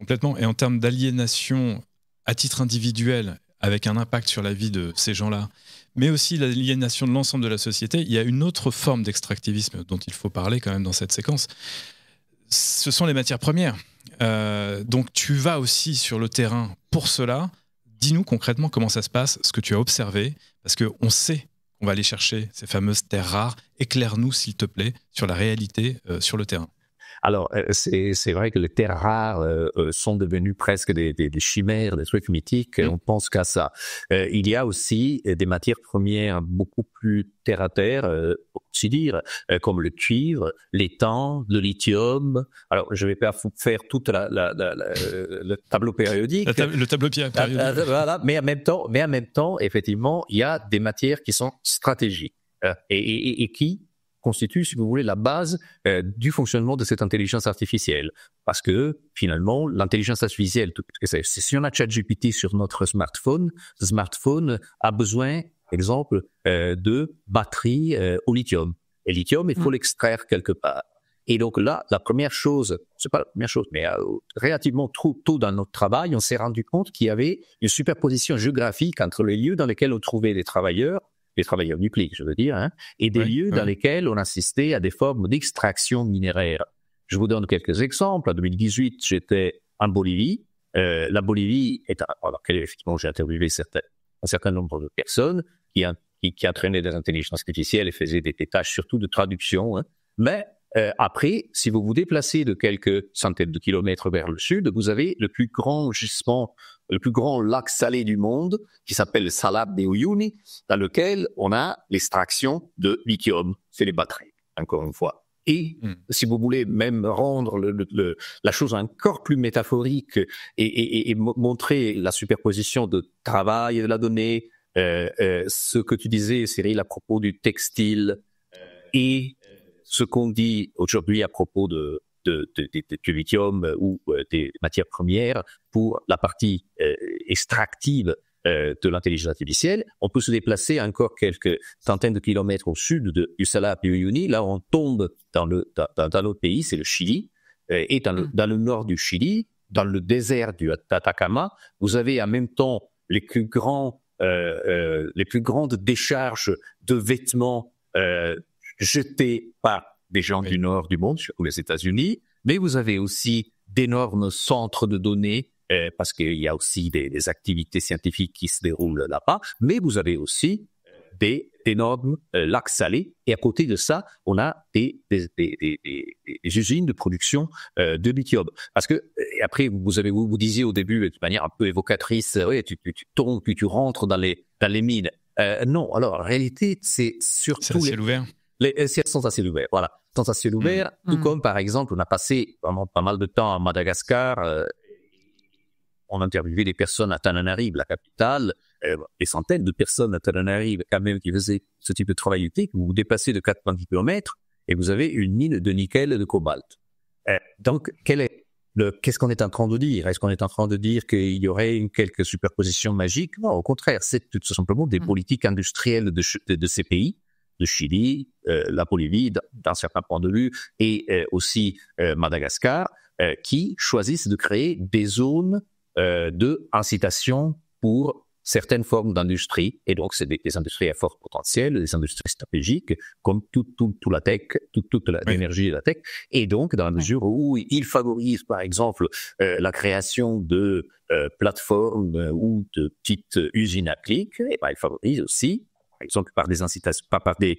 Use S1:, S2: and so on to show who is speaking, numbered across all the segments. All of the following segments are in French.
S1: Complètement. Et en termes d'aliénation à titre individuel, avec un impact sur la vie de ces gens-là, mais aussi l'aliénation de l'ensemble de la société, il y a une autre forme d'extractivisme dont il faut parler quand même dans cette séquence. Ce sont les matières premières. Donc tu vas aussi sur le terrain pour cela. Dis-nous concrètement comment ça se passe, ce que tu as observé, parce qu'on sait qu'on va aller chercher ces fameuses terres rares. Éclaire-nous, s'il te plaît, sur la réalité sur le terrain.
S2: Alors, c'est vrai que les terres rares sont devenues presque des chimères, des trucs mythiques. On pense qu'à ça. Il y a aussi des matières premières beaucoup plus terre à terre, pour ainsi dire, comme le cuivre, l'étain, le lithium. Alors, je vais pas faire toute le tableau périodique.
S1: Le tableau périodique.
S2: Voilà, mais en même temps, effectivement, il y a des matières qui sont stratégiques et qui constitue, si vous voulez, la base du fonctionnement de cette intelligence artificielle. Parce que, finalement, l'intelligence artificielle, si on a ChatGPT sur notre smartphone, ce smartphone a besoin, exemple, de batterie au lithium. Et le lithium, il faut l'extraire quelque part. Et donc là, la première chose, c'est pas la première chose, mais relativement trop tôt dans notre travail, on s'est rendu compte qu'il y avait une superposition géographique entre les lieux dans lesquels on trouvait les travailleurs nucléiques, je veux dire, et des lieux dans lesquels on assistait à des formes d'extraction minéraire. Je vous donne quelques exemples. En 2018, j'étais en Bolivie. La Bolivie dans laquelle effectivement j'ai interviewé un certain nombre de personnes qui entraînaient des intelligences artificielles et faisaient des tâches surtout de traduction. Mais après, si vous vous déplacez de quelques centaines de kilomètres vers le sud, vous avez le plus grand gisement, le plus grand lac salé du monde, qui s'appelle le Salar de Uyuni, dans lequel on a l'extraction de lithium. C'est les batteries, encore une fois. Et si vous voulez même rendre la chose encore plus métaphorique et montrer la superposition de travail et de la donnée, ce que tu disais, Cyril, à propos du textile et ce qu'on dit aujourd'hui à propos du lithium ou des matières premières pour la partie extractive de l'intelligence artificielle, on peut se déplacer encore quelques centaines de kilomètres au sud du Salar de Uyuni. Là, on tombe dans notre pays, c'est le Chili, et dans le nord du Chili, dans le désert du Atacama, vous avez en même temps les plus grandes décharges de vêtements jetés par des gens du nord du monde, surtout les États-Unis, mais vous avez aussi d'énormes centres de données, parce qu'il y a aussi des activités scientifiques qui se déroulent là-bas, mais vous avez aussi d'énormes lacs salés, et à côté de ça, on a des usines de production de lithium. Parce que, et après, vous disiez au début, de manière un peu évocatrice, tu tombes, puis tu rentres dans les mines. Non, alors en réalité, c'est surtout...
S1: C'est à ciel ouvert.
S2: Les ciels sont à ciel ouvert, voilà. Sont à ciel ouvert, tout comme, par exemple, on a passé vraiment pas mal de temps à Madagascar, on a interviewé des personnes à Tananarive, la capitale, des centaines de personnes à Tananarive, quand même, qui faisaient ce type de travail utile, où vous dépassez de 90 km et vous avez une mine de nickel et de cobalt. Donc, qu'est-ce qu'on est en train de dire? Est-ce qu'on est en train de dire qu'il y aurait quelques superpositions magiques? Non, au contraire, c'est tout simplement des politiques industrielles de ces pays, de Chili, la Bolivie, d'un certain point de vue, et aussi Madagascar, qui choisissent de créer des zones de incitation pour certaines formes d'industrie. Et donc, c'est des industries à fort potentiel, des industries stratégiques, comme toute la tech, toute l'énergie de la tech. Et donc, dans la mesure où ils favorisent, par exemple, la création de plateformes ou de petites usines à clics, et ben, ils favorisent aussi, par exemple, par des incitations, par des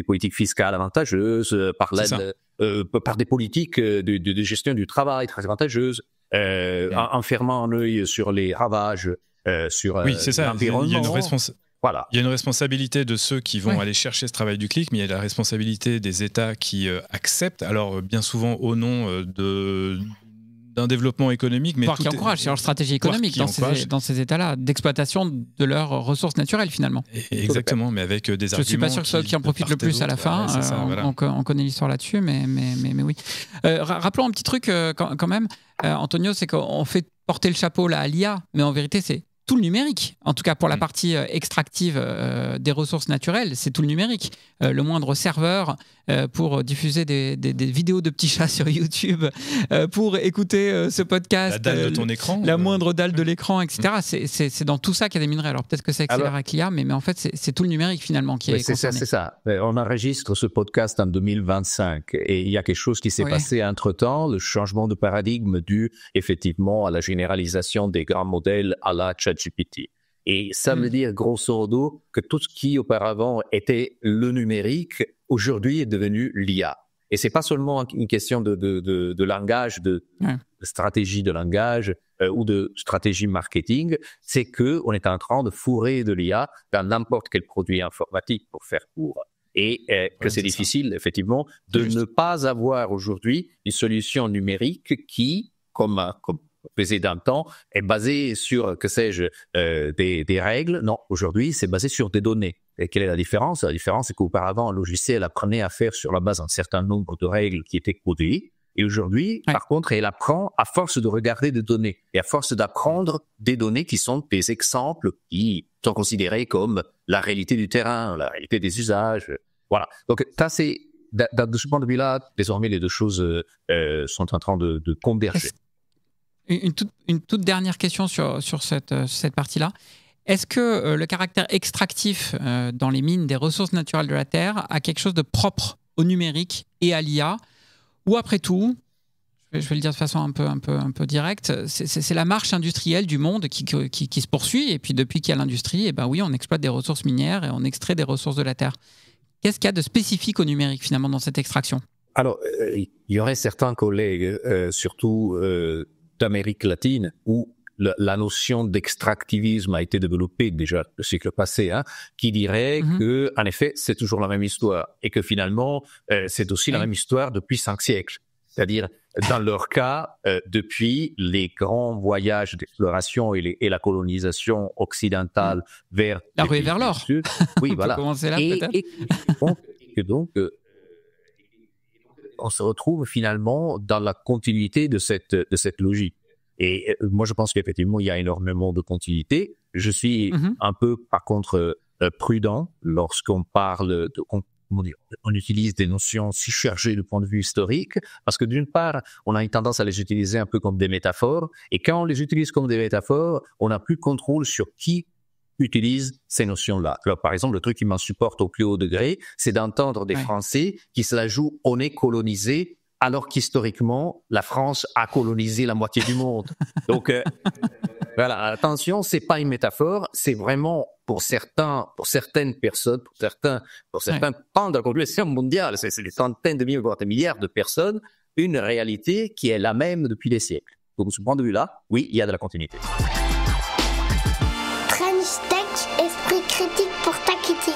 S2: politiques fiscales avantageuses, par des politiques de gestion du travail très avantageuses, en fermant un œil sur les ravages sur l'environnement.
S1: Il y a une responsabilité de ceux qui vont aller chercher ce travail du clic, mais il y a la responsabilité des États qui acceptent, alors bien souvent au nom d'un développement économique, mais
S3: qui encourage, c'est leur stratégie économique dans ces États-là, d'exploitation de leurs ressources naturelles finalement.
S1: Exactement, mais avec des arguments.
S3: Je suis pas sûr que ceux qui en profitent le plus à la fin. On connaît l'histoire là-dessus, mais oui. Rappelons un petit truc quand même, Antonio, c'est qu'on fait porter le chapeau là à l'IA, mais en vérité c'est tout le numérique. En tout cas, pour la partie extractive des ressources naturelles, c'est tout le numérique. Le moindre serveur pour diffuser des vidéos de petits chats sur YouTube, pour écouter ce podcast.
S1: La dalle de ton écran.
S3: La moindre dalle de l'écran, etc. C'est dans tout ça qu'il y a des minerais. Alors peut-être que ça accélère avec l'IA, mais en fait, c'est tout le numérique finalement qui est concerné.
S2: C'est ça. On enregistre ce podcast en 2025 et il y a quelque chose qui s'est passé entre-temps, le changement de paradigme dû effectivement à la généralisation des grands modèles à la ChatGPT. Et ça veut dire grosso modo que tout ce qui auparavant était le numérique, aujourd'hui est devenu l'IA. Et c'est pas seulement une question de langage, de stratégie de langage ou de stratégie marketing, c'est que on est en train de fourrer de l'IA dans n'importe quel produit informatique pour faire court. Et que c'est difficile, effectivement, de ne pas avoir aujourd'hui une solution numérique qui, comme faisait d'un temps, est basée sur, que sais-je, des règles. Non, aujourd'hui, c'est basé sur des données. Et quelle est la différence? La différence, c'est qu'auparavant, un logiciel apprenait à faire sur la base d'un certain nombre de règles qui étaient codées. Et aujourd'hui, par contre, elle apprend à force de regarder des données et à force d'apprendre des données qui sont des exemples qui sont considérés comme la réalité du terrain, la réalité des usages. Voilà. Donc, ça, c'est, de ce point de vue-là, désormais, les deux choses sont en train de converger.
S3: Une toute dernière question sur cette partie-là. Est-ce que le caractère extractif dans les mines des ressources naturelles de la Terre a quelque chose de propre au numérique et à l'IA? Ou après tout, je vais le dire de façon un peu directe, c'est la marche industrielle du monde qui se poursuit. Et puis depuis qu'il y a l'industrie, oui, on exploite des ressources minières et on extrait des ressources de la Terre. Qu'est-ce qu'il y a de spécifique au numérique finalement dans cette extraction?
S2: Alors, il y aurait certains collègues, surtout d'Amérique latine, où la notion d'extractivisme a été développée déjà le siècle passé, qui dirait que, en effet, c'est toujours la même histoire et que finalement, c'est aussi la même histoire depuis 5 siècles. C'est-à-dire, dans leur cas, depuis les grands voyages d'exploration et la colonisation occidentale vers
S3: la rue vers l'or.
S2: Oui, voilà.
S3: Commencer là, peut-être.
S2: Et donc, on se retrouve finalement dans la continuité de cette logique. Et moi, je pense qu'effectivement, il y a énormément de continuité. Je suis un peu, par contre, prudent lorsqu'on parle on utilise des notions si chargées du point de vue historique, parce que d'une part, on a une tendance à les utiliser un peu comme des métaphores, et quand on les utilise comme des métaphores, on n'a plus de contrôle sur qui utilise ces notions-là. Alors, par exemple, le truc qui m'insupporte au plus haut degré, c'est d'entendre des Français qui se la jouent « on est colonisé », alors qu'historiquement, la France a colonisé la moitié du monde. Donc, voilà, attention, c'est pas une métaphore, c'est vraiment pour certaines personnes, pour certains pans de la population mondiale, c'est des centaines de milliers, voire des milliards de personnes, une réalité qui est la même depuis des siècles. Donc, de ce point de vue-là, oui, il y a de la continuité.
S4: French Tech, esprit critique pour ta critique.